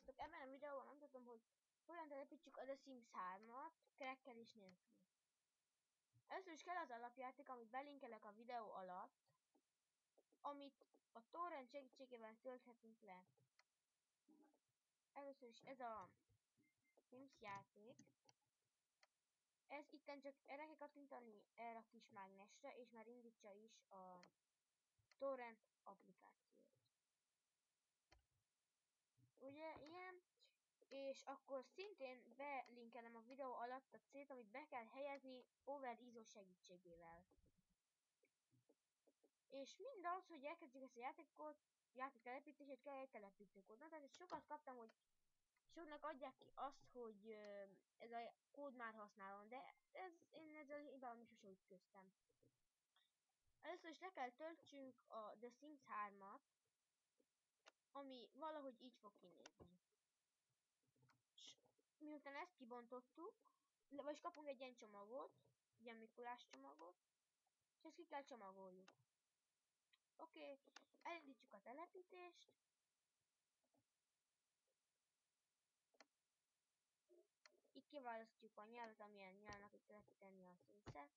Sziasztok! Ebben a videóban mutatom, hogy hogyan telepítsük a The Sims 3-at krekkelés nélkül. Először is kell az alapjáték, amit belinkelek a videó alatt, amit a torrent segítségével tölthetünk le. Először is ez a Sims játék. Ez itten csak erre kell kattintani erre a kis mágnesre, és már indítsa is a torrent applikációt. Ugye ilyen? És akkor szintén belinkelem a videó alatt a célt, amit be kell helyezni Power ISO segítségével. És mindaz, hogy elkezdjük ezt a játék telepítését, kell egy telepítőkód. Na, tehát ezt sokat kaptam, hogy soknak adják ki azt, hogy ez a kód már használom, de én ezzel hibában is sosem ütköztem. Először is le kell töltsünk a The Sims 3-at, ami valahogy így fog kinézni. És miután ezt kibontottuk, vagyis kapunk egy ilyen csomagot, ilyen Mikulás csomagot, és ezt ki kell csomagoljuk. Oké, elindítsuk a telepítést. Itt kiválasztjuk a nyelvet, amilyen nyelvnek itt telepíteni a Sims-et.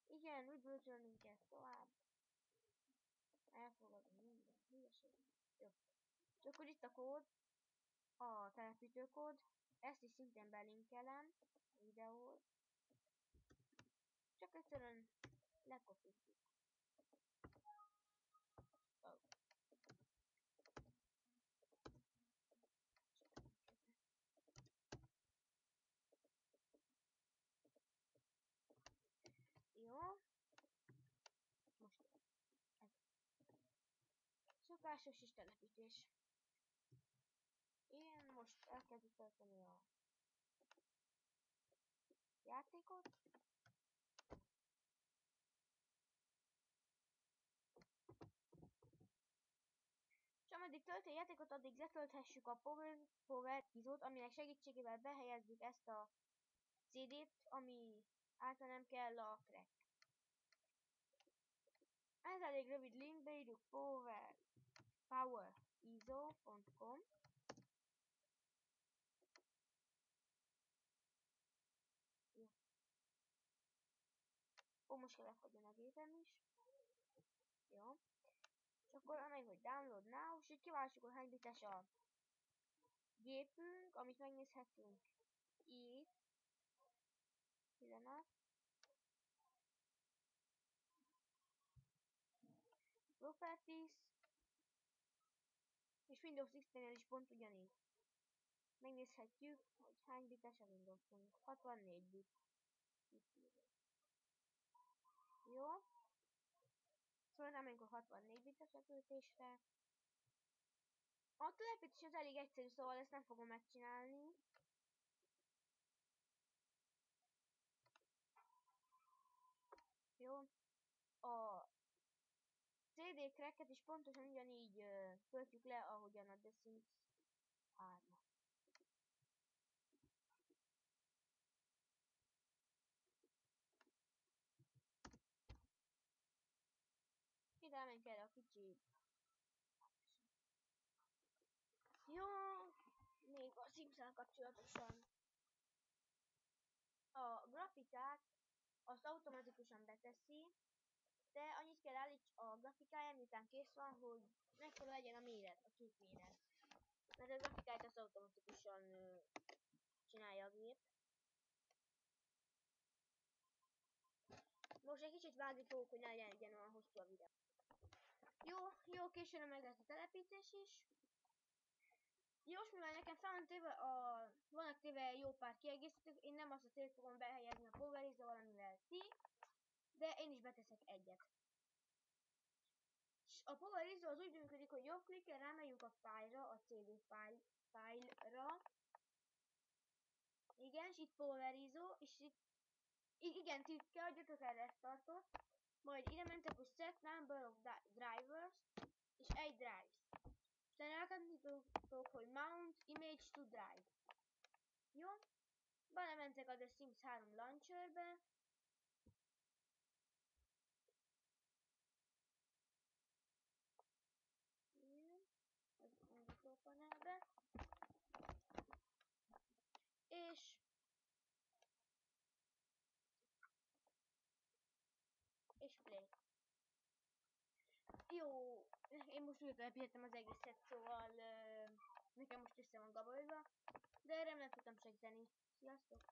Igen, üdvözlünk kell tovább. Elfogadom minden hülyeség. Jó. És akkor itt a kód, a telepítőkód. Ezt is szintén belinkelem a videót. Csak egyszerűen lekopítjuk. Oh. Jó. Most ez. Szokásos is telepítés. Én most elkezdjük tölteni a játékot. És ameddig tölti a játékot, addig letölthessük a Power ISO-t, aminek segítségével behelyezzük ezt a CD-t, ami által nem kell a crack. Ez elég rövid link, beírjuk poweriso.com. Jó. Most kell lefagyjon a gépem is. Jó. És akkor amelyik, hogy download now, és így kiválasztjuk, hogy hány bites a gépünk, amit megnézhetünk itt. Pillanat. Properties. És Windows XP-nél is pont ugyanígy. Megnézhetjük, hogy hány bites a Windowsunk. 64 bit. Jó. Szóval nem amikor 64 bites a töltésre. A telepítés az elég egyszerű, szóval ezt nem fogom megcsinálni. Jó. A CD cracket is pontosan ugyanígy töltjük le, ahogyan a The Sims 3-at. Ide elmenjünk erre a kicsi. Jó, még a Sims-el kapcsolatosan. A grafikát azt automatikusan beteszi, de annyit kell állíts a grafikáján, miután kész van, hogy mekkora legyen a méret, a kép méret. Mert a grafikáját azt automatikusan csinálja a gép. Most egy kicsit vágni fogok, hogy ne legyen olyan hosszú a videó. Jó, későn meg lesz a telepítés is. Jó, mivel nekem vannak téve jó pár kiegészítők, én nem azt a célt fogom behelyezni a Power ISO valamivel ti, de én is beteszek egyet. És a Power ISO az úgy működik, hogy jobb klikkel rámegyünk a fájlra, a CD fájlra. Igen, és itt Power ISO, és itt igen, ti kell adjatok el restartot, majd ide mentek, hogy set number of drivers, és egy drives. És rákattintotok, hogy mount image to drive. Jó? Belementek a The Sims 3 launcherbe. Az indító panelbe. most újra telepítettem az egészet, szóval nekem most össze van gabolva, de remélem tudtam segíteni. Sziasztok!